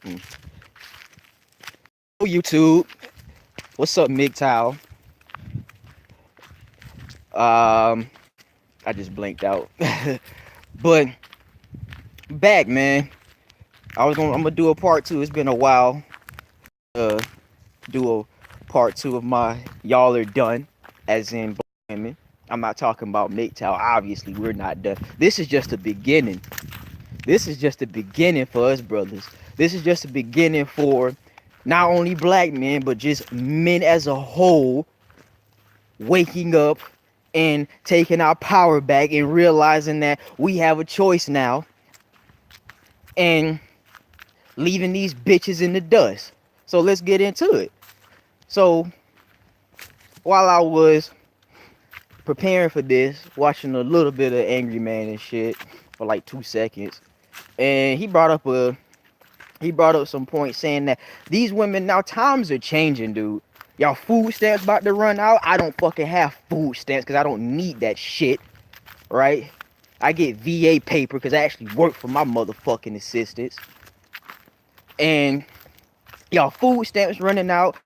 Mm. Oh, YouTube. What's up, MGTOW? I just blinked out. But back, man. I'm gonna do a part two. It's been a while. Uh, do a part two of my y'all are done, as in black women. I'm not talking about MGTOW. Obviously, we're not done. This is just the beginning. This is just the beginning for us, brothers. This is just the beginning for not only black men, but just men as a whole waking up and taking our power back and realizing that we have a choice now and leaving these bitches in the dust. So let's get into it. So while I was preparing for this, watching a little bit of Angry Man and shit for like 2 seconds, and he brought up some points saying that these women now, times are changing, dude. Y'all food stamps about to run out. I don't fucking have food stamps because I don't need that shit, right? I get VA paper because I actually work for my motherfucking assistants. And y'all food stamps running out.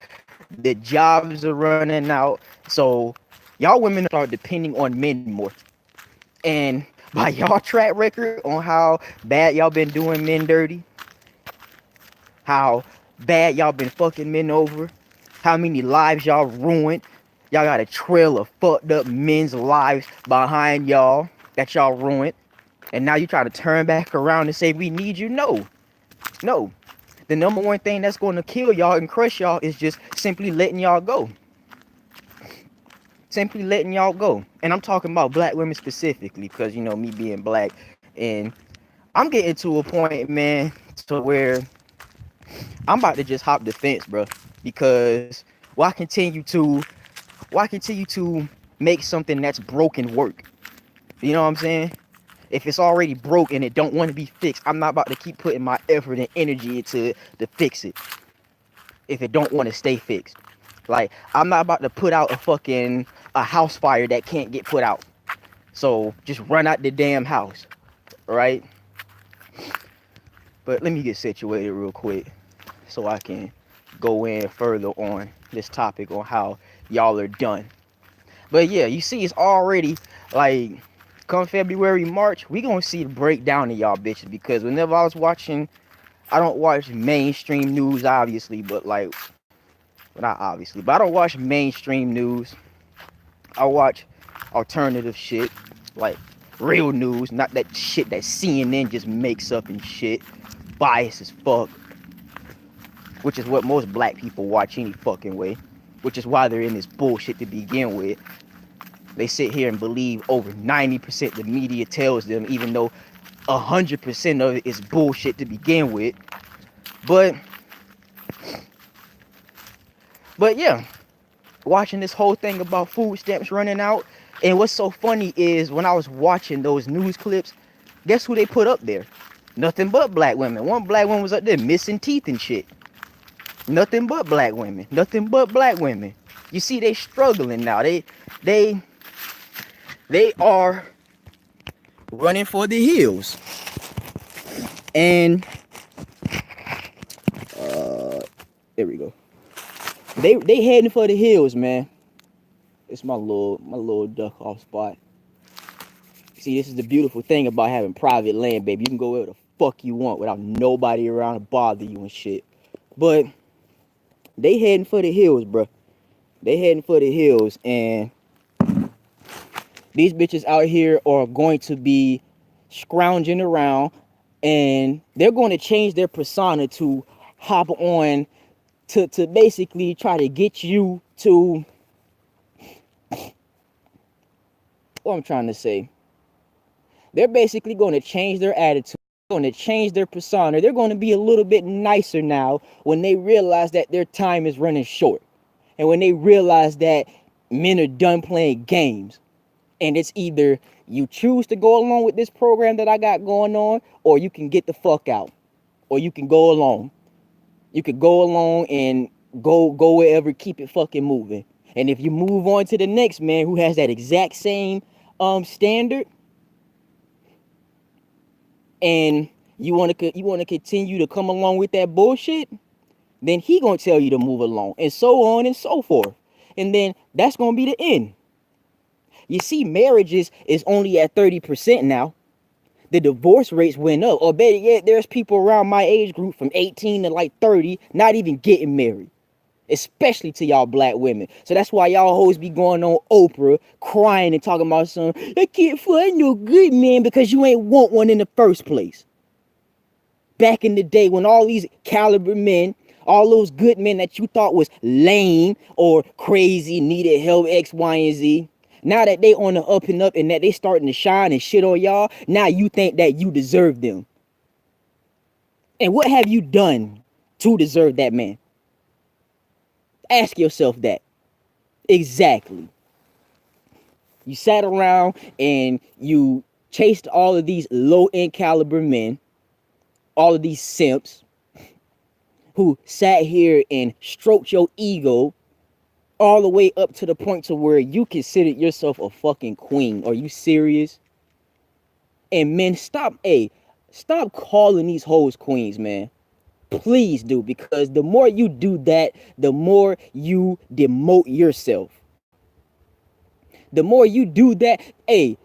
The jobs are running out. So y'all women start depending on men more. And by y'all track record on how bad y'all been doing men dirty, how bad y'all been fucking men over, how many lives y'all ruined. Y'all got a trail of fucked up men's lives behind y'all that y'all ruined. And now you try to turn back around and say we need you. No. No. The number one thing that's going to kill y'all and crush y'all is just simply letting y'all go. Simply letting y'all go. And I'm talking about black women specifically because, you know, me being black. And I'm getting to a point, man, to where I'm about to just hop the fence, bro. Because why continue to make something that's broken work? You know what I'm saying? If it's already broke and it don't want to be fixed, I'm not about to keep putting my effort and energy into to fix it if it don't want to stay fixed. Like, I'm not about to put out a house fire that can't get put out. So just run out the damn house, right? But let me get situated real quick so I can go in further on this topic on how y'all are done. But yeah, you see, it's already like come February, March, we gonna see the breakdown of y'all bitches because whenever I was watching, I don't watch mainstream news, obviously, but like, well, not obviously, but I don't watch mainstream news. I watch alternative shit, like real news, not that shit that CNN just makes up and shit, biased as fuck, which is what most black people watch any fucking way, which is why they're in this bullshit to begin with. They sit here and believe over 90% the media tells them, even though 100% of it is bullshit to begin with. But yeah, watching this whole thing about food stamps running out, and what's so funny is when I was watching those news clips, guess who they put up there? Nothing but black women. One black woman was up there missing teeth and shit. Nothing but black women. Nothing but black women. You see, they struggling now. They are running for the hills. And there we go. They heading for the hills, man. It's my little duck off spot. See, this is the beautiful thing about having private land, baby. You can go where the fuck you want without nobody around to bother you and shit. But they heading for the hills, bro. They heading for the hills, and these bitches out here are going to be scrounging around, and they're going to change their persona to hop on to basically try to get you to what I'm trying to say. They're basically going to change their attitude, going to change their persona. They're going to be a little bit nicer now when they realize that their time is running short, and when they realize that men are done playing games. And it's either you choose to go along with this program that I got going on, or you can get the fuck out, or you can go along. You could go along and go wherever, keep it fucking moving. And if you move on to the next man who has that exact same standard, and You wanna continue to come along with that bullshit? Then he gonna tell you to move along, and so on and so forth. And then that's gonna be the end. You see, marriages is only at 30% now. The divorce rates went up. Or better yet, there's people around my age group from 18 to like 30 not even getting married. Especially to y'all black women. So that's why y'all hoes be going on Oprah crying and talking about something. I can't find no good man because you ain't want one in the first place. Back in the day when all these caliber men, all those good men that you thought was lame or crazy, needed help, X, Y, and Z. Now that they on the up and up and that they starting to shine and shit on y'all, now you think that you deserve them. And what have you done to deserve that man? Ask yourself that. Exactly. You sat around and you chased all of these low-end caliber men, all of these simps who sat here and stroked your ego all the way up to the point to where you considered yourself a fucking queen. Are you serious? And men, stop calling these hoes queens, man. Please do, because the more you do that, the more you demote yourself. The more you do that, if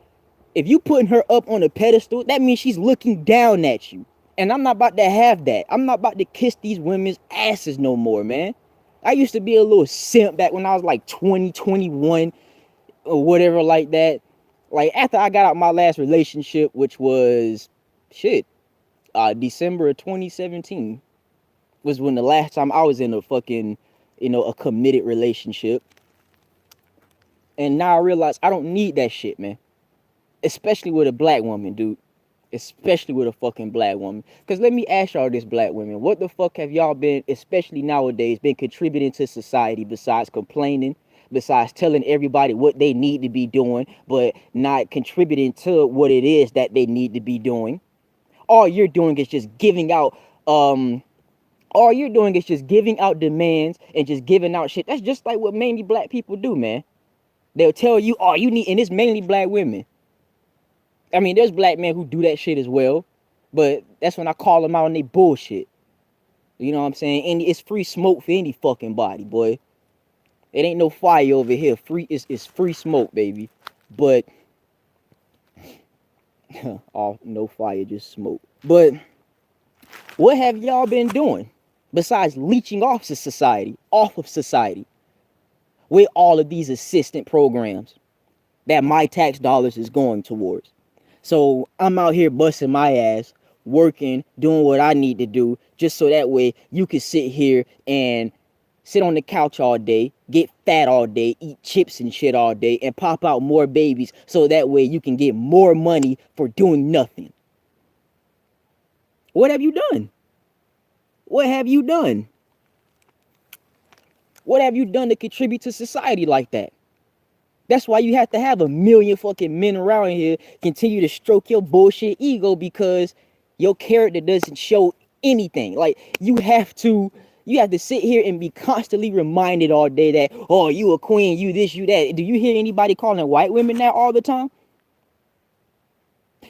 you putting her up on a pedestal, that means she's looking down at you. And I'm not about to have that. I'm not about to kiss these women's asses no more, man. I used to be a little simp back when I was like 20, 21 or whatever like that. Like after I got out my last relationship, which was December of 2017 was when the last time I was in a fucking, a committed relationship. And now I realize I don't need that shit, man. Especially with a black woman, dude. Especially with a fucking black woman. Because let me ask y'all this, black women. What the fuck have y'all been, especially nowadays, been contributing to society besides complaining, besides telling everybody what they need to be doing, but not contributing to what it is that they need to be doing? All you're doing is just giving out, demands and just giving out shit. That's just like what mainly black people do, man. They'll tell you, oh, you need, and it's mainly black women. I mean, there's black men who do that shit as well, but that's when I call them out on they bullshit. You know what I'm saying? And it's free smoke for any fucking body, boy. It ain't no fire over here. It's free smoke, baby. But oh, no fire, just smoke. But what have y'all been doing besides leeching off of society, with all of these assistant programs that my tax dollars is going towards? So I'm out here busting my ass, working, doing what I need to do, just so that way you can sit here and sit on the couch all day, get fat all day, eat chips and shit all day, and pop out more babies, so that way you can get more money for doing nothing. What have you done? What have you done? What have you done to contribute to society like that? That's why you have to have a million fucking men around here continue to stroke your bullshit ego, because your character doesn't show anything. Like you have to sit here and be constantly reminded all day that, oh, you a queen, you this, you that. Do you hear anybody calling white women that all the time?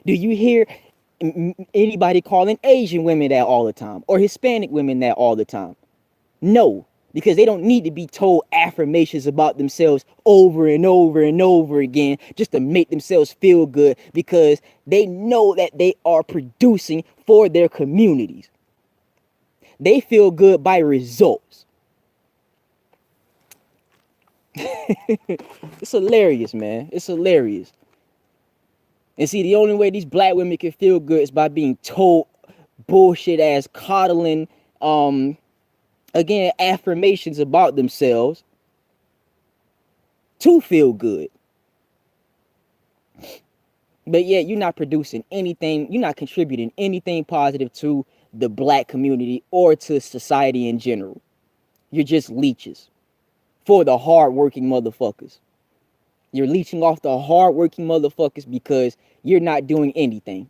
Do you hear anybody calling Asian women that all the time, or Hispanic women that all the time? No, because they don't need to be told affirmations about themselves over and over and over again just to make themselves feel good, because they know that they are producing for their communities. They feel good by results. It's hilarious, man. It's hilarious. And see, the only way these black women can feel good is by being told bullshit ass coddling, again, affirmations about themselves to feel good. But yet you're not producing anything, you're not contributing anything positive to the black community or to society in general. You're just leeches for the hardworking motherfuckers. You're leeching off the hardworking motherfuckers because you're not doing anything.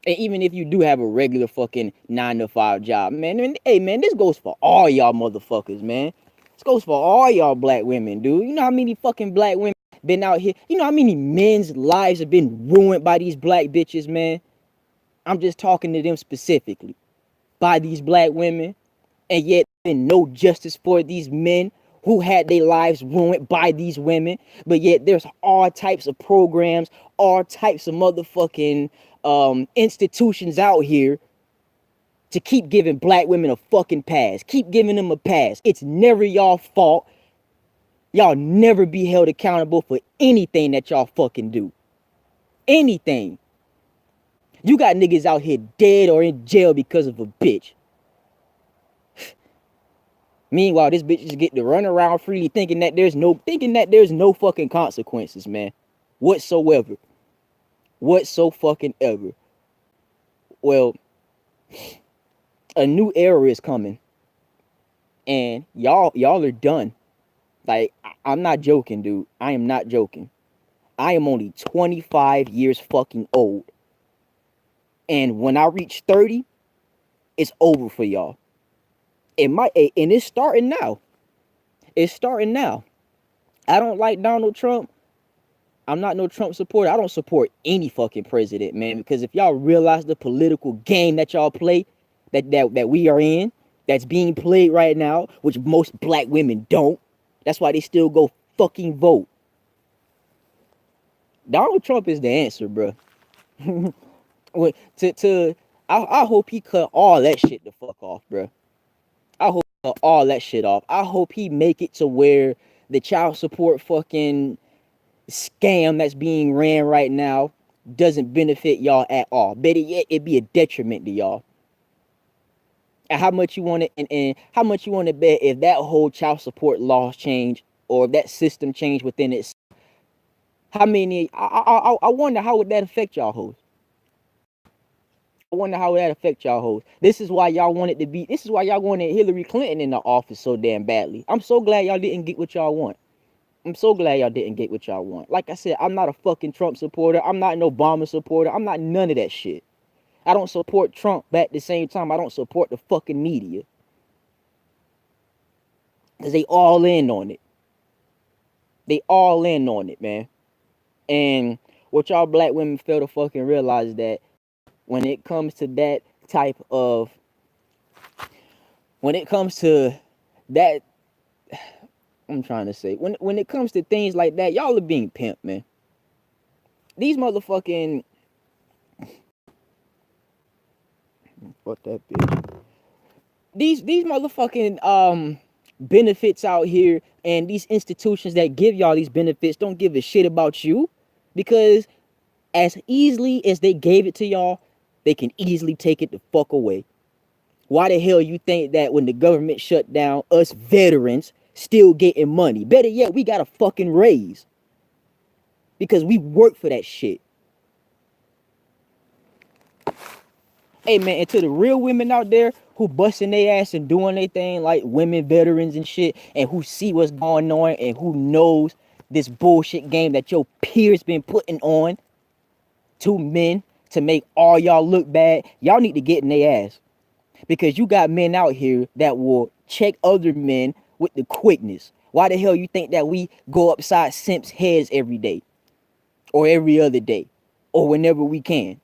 And even if you do have a regular fucking 9-to-5 job, man, hey, man, this goes for all y'all motherfuckers, man. This goes for all y'all black women, dude. You know how many fucking black women been out here? You know how many men's lives have been ruined by these black bitches, man? I'm just talking to them specifically. By these black women, and yet been no justice for these men who had their lives ruined by these women. But yet there's all types of programs, all types of motherfucking institutions out here to keep giving black women a fucking pass. Keep giving them a pass. It's never y'all fault. Y'all never be held accountable for anything that y'all fucking do. Anything. You got niggas out here dead or in jail because of a bitch. Meanwhile, this bitch just get to run around freely thinking that there's no fucking consequences, man. Whatsoever. Fucking ever. Well, a new era is coming. And y'all are done. Like, I'm not joking, dude. I am not joking. I am only 25 years fucking old. And when I reach 30, it's over for y'all. And it's starting now. It's starting now. I don't like Donald Trump. I'm not no Trump supporter. I don't support any fucking president, man. Because if y'all realize the political game that y'all play, that we are in, that's being played right now, which most black women don't. That's why they still go fucking vote. Donald Trump is the answer, bro. I hope he cut all that shit the fuck off, bro. I hope he cut all that shit off. I hope he make it to where the child support fucking scam that's being ran right now doesn't benefit y'all at all. Better yet, it'd be a detriment to y'all. And how much you want to and how much you want to bet if that whole child support laws change or if that system change within it? How many? I wonder how would that affect y'all hoes. I wonder how that affect y'all hoes. This is why y'all wanted to be. This is why y'all wanted Hillary Clinton in the office so damn badly. I'm so glad y'all didn't get what y'all want. I'm so glad y'all didn't get what y'all want. Like I said, I'm not a fucking Trump supporter. I'm not an Obama supporter. I'm not none of that shit. I don't support Trump, but at the same time, I don't support the fucking media. Because they all in on it. They all in on it, man. And what y'all black women fail to fucking realize is that when it comes to that type of, when it comes to that, I'm trying to say, when it comes to things like that, y'all are being pimped, man. These motherfucking, fuck that bitch. These motherfucking benefits out here and these institutions that give y'all these benefits don't give a shit about you, because as easily as they gave it to y'all, they can easily take it the fuck away. Why the hell you think that when the government shut down, us veterans still getting money? Better yet, we got a fucking raise because we work for that shit. Hey man, and to the real women out there who busting their ass and doing their thing like women veterans and shit, and who see what's going on and who knows this bullshit game that your peers been putting on to men to make all y'all look bad, y'all need to get in their ass. Because you got men out here that will check other men with the quickness. Why the hell you think that we go upside simps' heads every day? Or every other day? Or whenever we can?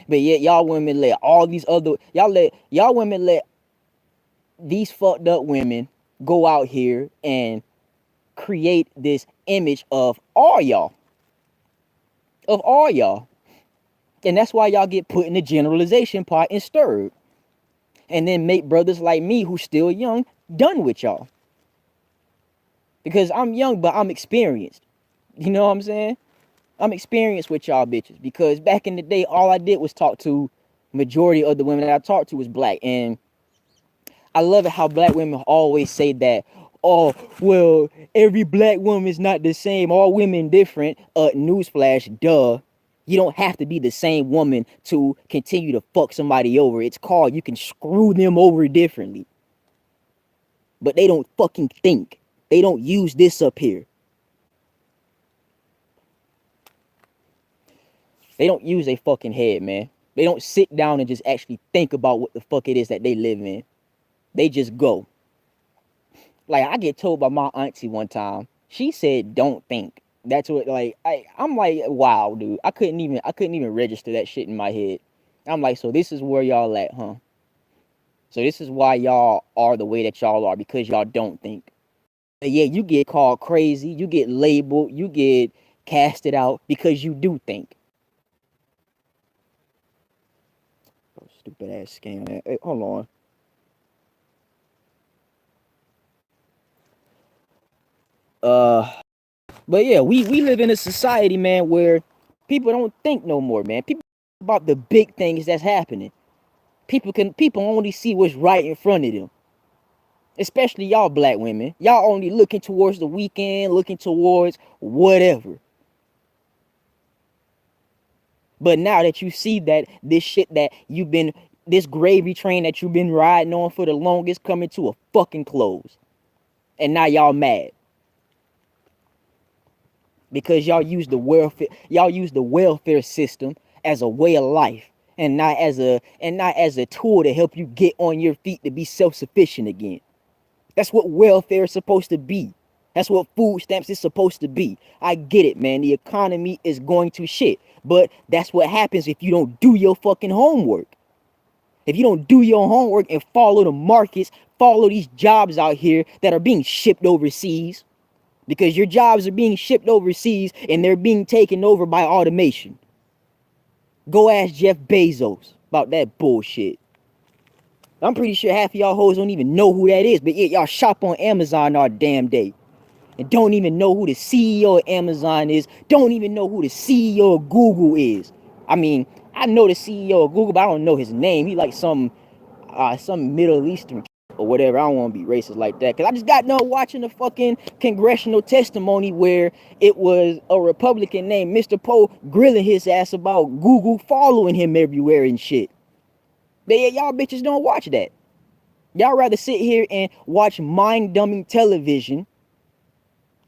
But yet y'all women let all these other y'all women let these fucked up women go out here and create this image of all y'all. Of all y'all. And that's why y'all get put in the generalization part and stirred. And then make brothers like me who's still young done with y'all. Because I'm young, but I'm experienced. You know what I'm saying? I'm experienced with y'all bitches. Because back in the day, all I did was talk to majority of the women that I talked to was black. And I love it how black women always say that, oh, well, every black woman is not the same. All women different. Newsflash, duh. You don't have to be the same woman to continue to fuck somebody over. It's called you can screw them over differently. But they don't fucking think. They don't use this up here. They don't use their fucking head, man. They don't sit down and just actually think about what the fuck it is that they live in. They just go. Like, I get told by my auntie one time, she said, don't think. That's what like I'm like, wow, dude. I couldn't even register that shit in my head. I'm like, so this is where y'all at, huh? So this is why y'all are the way that y'all are because y'all don't think. But yeah, you get called crazy, you get labeled, you get casted out because you do think. Oh, stupid ass scam. Hey, hold on. Uh, but yeah, we live in a society, man, where people don't think no more, man. People about the big things that's happening. People only see what's right in front of them. Especially y'all black women. Y'all only looking towards the weekend, looking towards whatever. But now that you see that this shit that you've been, this gravy train that you've been riding on for the longest coming to a fucking close. And now y'all mad because y'all use the welfare system as a way of life and not as a tool to help you get on your feet to be self-sufficient again. That's what welfare is supposed to be. That's what food stamps is supposed to be. I get it, man. The economy is going to shit. But that's what happens if you don't do your fucking homework. If you don't do your homework and follow the markets, follow these jobs out here that are being shipped overseas, because your jobs are being shipped overseas and they're being taken over by automation. Go ask Jeff Bezos about that bullshit. I'm pretty sure half of y'all hoes don't even know who that is, but yet y'all shop on Amazon all damn day. And don't even know who the CEO of Amazon is. Don't even know who the CEO of Google is. I mean, I know the CEO of Google, but I don't know his name. He like some Middle Eastern or whatever. I don't want to be racist like that. Cause I just got done watching the fucking congressional testimony where it was a Republican named Mr. Poe grilling his ass about Google following him everywhere and shit. But yeah, y'all bitches don't watch that. Y'all rather sit here and watch mind-dumbing television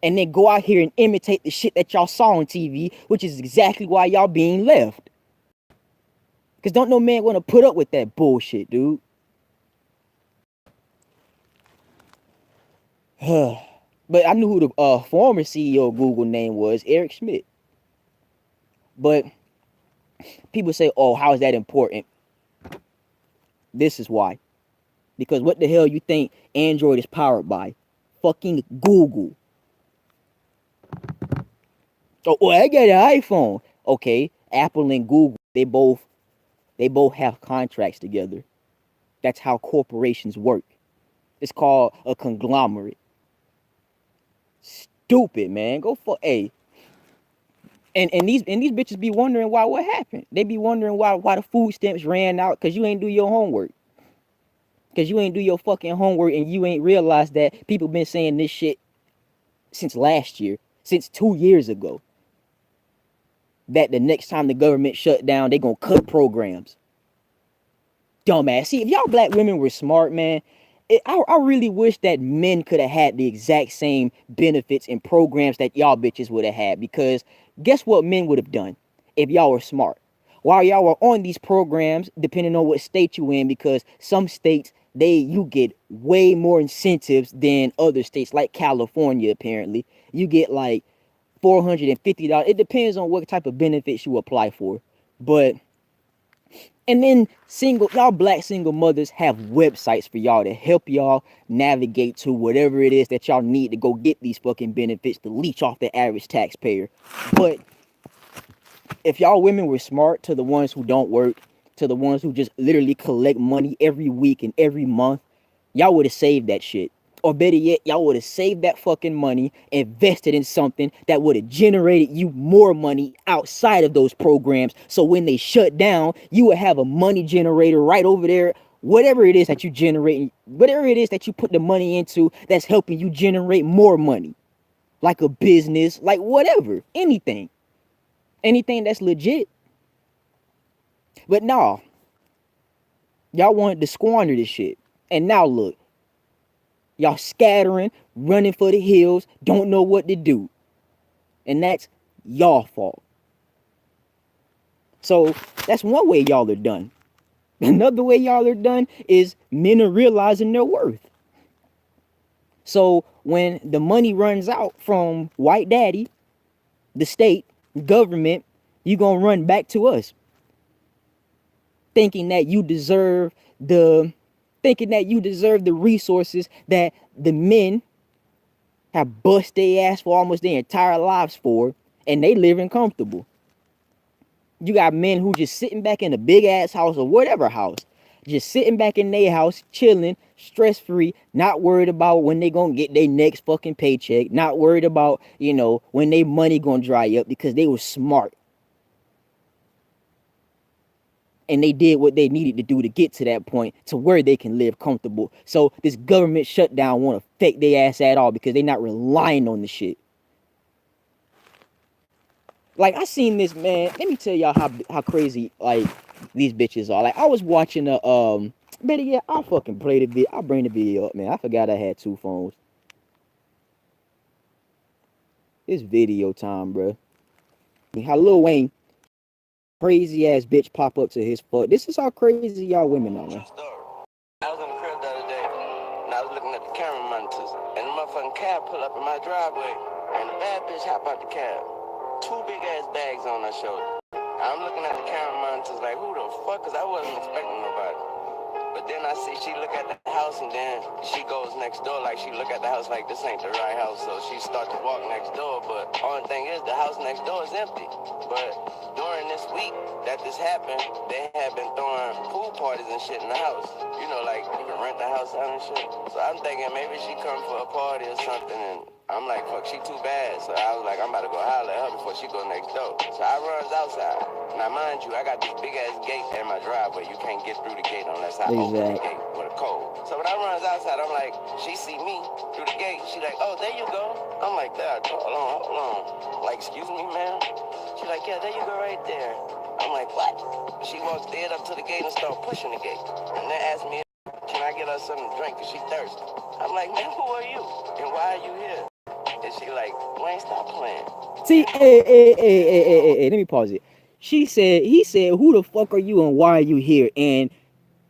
and then go out here and imitate the shit that y'all saw on TV, which is exactly why y'all being left. Cause don't no man want to put up with that bullshit, dude. But I knew who the former CEO of Google name was, Eric Schmidt. But people say, "Oh, how is that important?" This is why. Because what the hell you think Android is powered by? Fucking Google. Oh, well, I got an iPhone. Okay, Apple and Google, they both have contracts together. That's how corporations work. It's called a conglomerate. Stupid, man. Go for a. And these bitches be wondering why what happened. They be wondering why the food stamps ran out because you ain't do your homework. Because you ain't do your fucking homework and you ain't realized that people been saying this shit since last year, since 2 years ago. That the next time the government shut down, they gonna cut programs. Dumbass. See, if y'all black women were smart, man, I really wish that men could have had the exact same benefits and programs that y'all bitches would have had. Because guess what men would have done if y'all were smart? While y'all were on these programs, depending on what state you in, because some states you get way more incentives than other states, like California. Apparently, you get like $450. It depends on what type of benefits you apply for, but and then y'all black single mothers have websites for y'all to help y'all navigate to whatever it is that y'all need to go get these fucking benefits to leech off the average taxpayer. But if y'all women were smart, to the ones who don't work, to the ones who just literally collect money every week and every month, y'all would have saved that shit. Or better yet, y'all would have saved that fucking money, invested in something that would have generated you more money outside of those programs. So when they shut down, you would have a money generator right over there. Whatever it is that you generate, whatever it is that you put the money into that's helping you generate more money. Like a business, like whatever, anything. Anything that's legit. But no, y'all wanted to squander this shit. And now look, y'all scattering, running for the hills, don't know what to do. And that's y'all fault. So that's one way y'all are done. Another way y'all are done is men are realizing their worth. So when the money runs out from white daddy, the state, government, you gonna run back to us, thinking that you deserve the resources that the men have bust their ass for almost their entire lives for, and they living comfortable. You got men who just sitting back in a big ass house or whatever house, just sitting back in their house, chilling, stress free, not worried about when they gonna get their next fucking paycheck, not worried about, when they money gonna dry up, because they were smart and they did what they needed to do to get to that point to where they can live comfortable. So this government shutdown won't affect their ass at all because they're not relying on the shit. Like, I seen this, man. Let me tell y'all how crazy like these bitches are. Like, I was watching better yet, I'll fucking play the video. I'll bring the video up, man. I forgot I had 2 phones. It's video time, bro. How Lil Wayne, crazy ass bitch, pop up to his fuck. This is how crazy y'all women are, man. I was in the crib the other day, and I was looking at the camera monitors, and the motherfucking cab pulled up in my driveway, and the bad bitch hop out the cab. 2 big ass bags on her shoulder. I'm looking at the camera monitors like, who the fuck? Cause I wasn't expecting nobody. But then I see she look at the house, and then she goes next door, like she look at the house like this ain't the right house. So she start to walk next door, but only thing is the house next door is empty. But during this week that this happened, they had been throwing pool parties and shit in the house. You know, like you can rent the house out and shit. So I'm thinking maybe she come for a party or something, and I'm like, fuck, she too bad. So I was like, I'm about to go holler at her before she go next door. So I runs outside. Now, mind you, I got this big-ass gate in my driveway. You can't get through the gate unless I open the gate with a code. So when I runs outside, I'm like, she see me through the gate. She like, oh, there you go. I'm like, there, hold on. Like, excuse me, ma'am? She like, yeah, there you go right there. I'm like, what? She walks dead up to the gate and start pushing the gate. And then asks me, can I get her something to drink? Because she thirsty. I'm like, man, who are you? And why are you here? And she like, Wayne, stop playing. See, hey, let me pause it. He said, who the fuck are you and why are you here? And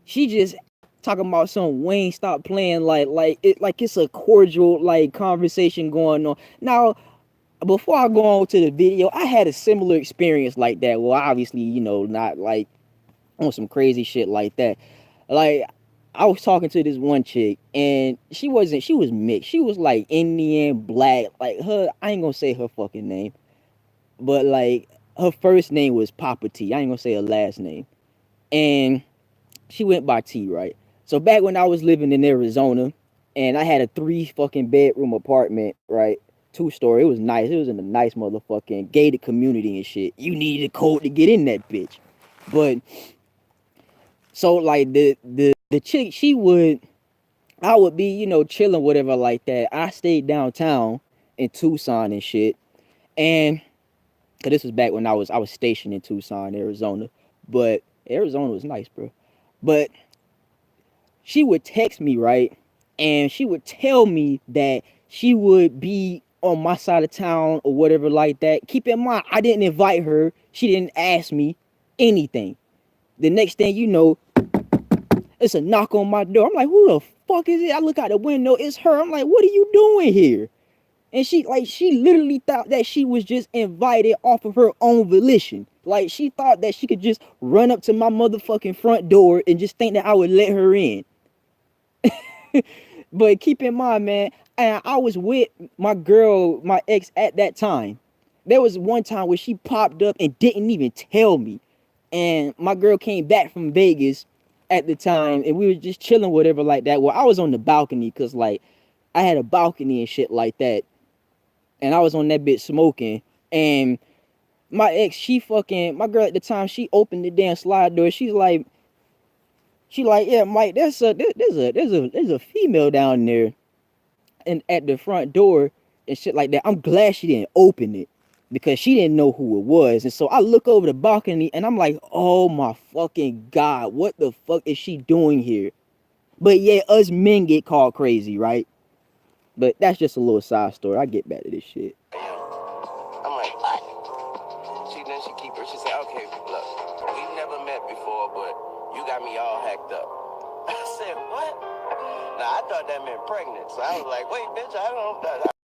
she just talking about some Wayne, stop playing, like it's a cordial like conversation going on. Now, before I go on to the video, I had a similar experience like that. Well, obviously, not like on some crazy shit like that. Like, I was talking to this one chick, and she was mixed. She was like Indian, black. Like, I ain't gonna say her fucking name, but like her first name was Papa T. I ain't gonna say her last name. And she went by T, right? So back when I was living in Arizona, and I had a 3 fucking bedroom apartment, right? 2-story. It was nice. It was in a nice motherfucking gated community and shit. You needed a code to get in that bitch. But so like the chick, I would be, chilling, whatever like that. I stayed downtown in Tucson and shit. And cause this was back when I was stationed in Tucson, Arizona. But Arizona was nice, bro. But she would text me, right? And she would tell me that she would be on my side of town or whatever like that. Keep in mind, I didn't invite her. She didn't ask me anything. The next thing you know, it's a knock on my door. I'm like, who the fuck is it? I look out the window. It's her. I'm like, what are you doing here? And she literally thought that she was just invited off of her own volition. Like, she thought that she could just run up to my motherfucking front door and just think that I would let her in. But keep in mind, man, I was with my girl, my ex at that time. There was one time where she popped up and didn't even tell me. And my girl came back from Vegas at the time, and we were just chilling, whatever like that. Well, I was on the balcony because, like, I had a balcony and shit like that. And I was on that bitch smoking. And my ex, my girl at the time, she opened the damn slide door. She like, yeah, Mike, there's a female down there and at the front door and shit like that. I'm glad she didn't open it because she didn't know who it was. And so I look over the balcony and I'm like, oh my fucking God, what the fuck is she doing here? But yeah, us men get called crazy, right? But that's just a little side story. I get back to this shit. I'm like, what? She keep her. She said, okay, look, we've never met before, but you got me all hacked up. I said, what? Now, I thought that meant pregnant. So I was like, wait, bitch, I don't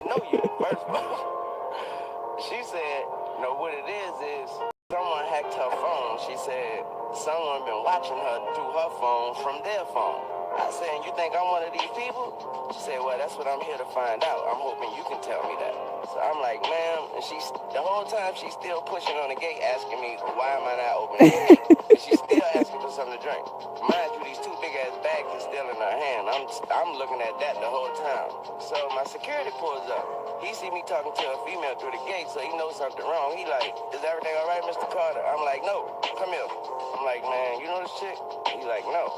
know you, first of all. She said, no, what it is someone hacked her phone. She said someone been watching her through her phone from their phone. I said, you think I'm one of these people? She said, well, that's what I'm here to find out. I'm hoping you can tell me that. So I'm like, ma'am, and the whole time she's still pushing on the gate, asking me, why am I not opening the gate? And she's still asking for something to drink. Mind you, these two big ass bags are still in her hand. I'm looking at that the whole time. So my security pulls up. He see me talking to a female through the gate, so he knows something wrong. He like, is everything all right, Mr. Carter? I'm like, no, come here. I'm like, man, you know this chick? He like, no.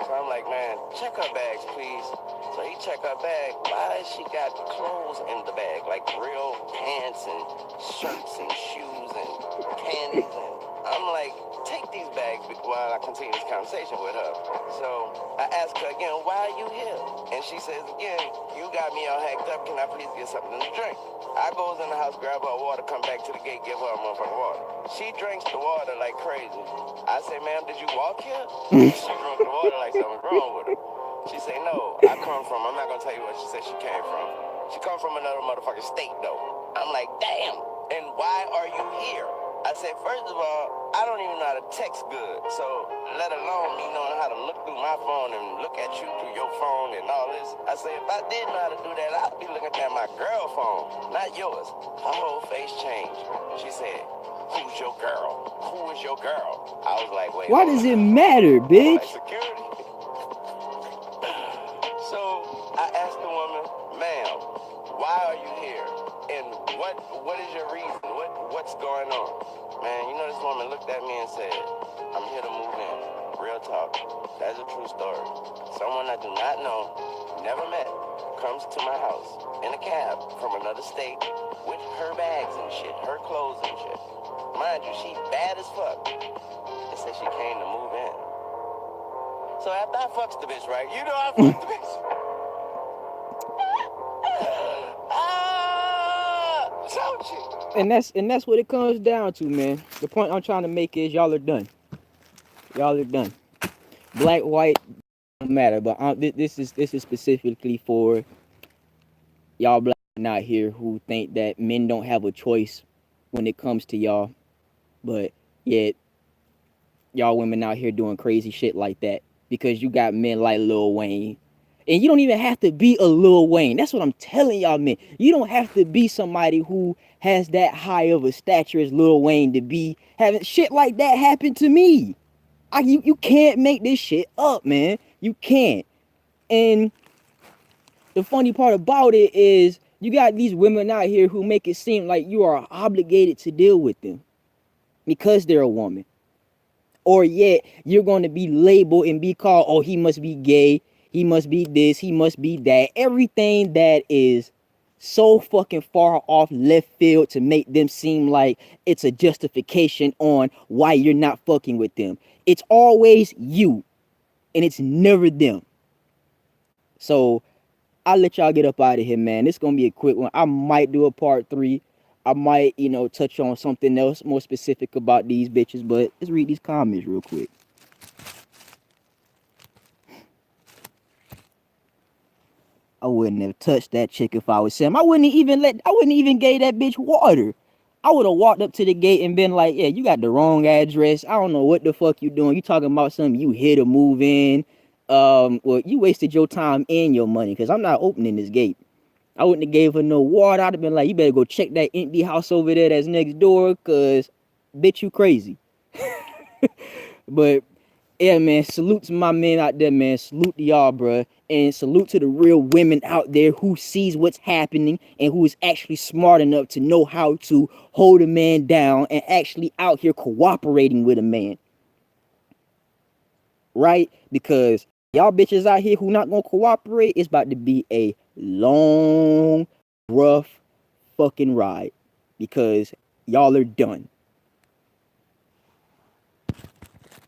So I'm like, man, check her bags, please. So he check her bag. Why she got clothes in the bag? Like real pants and shirts and shoes and panties. And I'm like, take these bags while I continue this conversation with her. So I ask her again, why are you here? And she says again, you got me all hacked up. Can I please get something to drink? I goes in the house, grab her water, come back to the gate, give her a motherfucking water. She drinks the water like crazy. I say, ma'am, did you walk here? She drank the water like something wrong with her. She say, no, I'm not gonna tell you where she said she came from. She come from another motherfucking state though. I'm like, damn, and why are you here? I said, first of all, I don't even know how to text good, so let alone me knowing how to look through my phone and look at you through your phone and all this. I said, if I did know how to do that, I'd be looking at my girl phone, not yours. Her whole face changed. She said, who's your girl? Who is your girl? I was like, wait. Why does it matter, bitch? Like security. So I asked the woman, ma'am, why are you here? And what is your reason? What's going on? Man, you know this woman looked at me and said, I'm here to move in. Real talk. That's a true story. Someone I do not know, never met, comes to my house in a cab from another state with her bags and shit, her clothes and shit. Mind you, she bad as fuck. They said she came to move in. So after I fucks the bitch, right? You know I fucked the bitch. Told you. And that's what it comes down to, man. The point I'm trying to make is y'all are done. Y'all are done. Black, white, don't matter. But this is specifically for y'all black men out here who think that men don't have a choice when it comes to y'all, but yet y'all women out here doing crazy shit like that because you got men like Lil Wayne. And you don't even have to be a Lil Wayne. That's what I'm telling y'all, man. You don't have to be somebody who has that high of a stature as Lil Wayne to be having shit like that happen to me. You can't make this shit up, man. You can't. And the funny part about it is you got these women out here who make it seem like you are obligated to deal with them because they're a woman. Or yet you're going to be labeled and be called, oh, he must be gay, he must be this, he must be that. Everything that is so fucking far off left field to make them seem like it's a justification on why you're not fucking with them. It's always you, and it's never them. So I'll let y'all get up out of here, man. It's gonna be a quick one. I might do a part 3. I might, touch on something else more specific about these bitches, but let's read these comments real quick. I wouldn't have touched that chick if I was Sam. I wouldn't even gave that bitch water. I would have walked up to the gate and been like, yeah, you got the wrong address. I don't know what the fuck you doing. You talking about something you here to move in. Well, you wasted your time and your money because I'm not opening this gate. I wouldn't have gave her no water. I'd have been like, you better go check that empty house over there that's next door, cause bitch, you crazy. But yeah, man, salute to my men out there, man. Salute to y'all, bruh. And salute to the real women out there who sees what's happening and who is actually smart enough to know how to hold a man down and actually out here cooperating with a man. Right? Because y'all bitches out here who not gonna cooperate, it's about to be a long, rough fucking ride. Because y'all are done.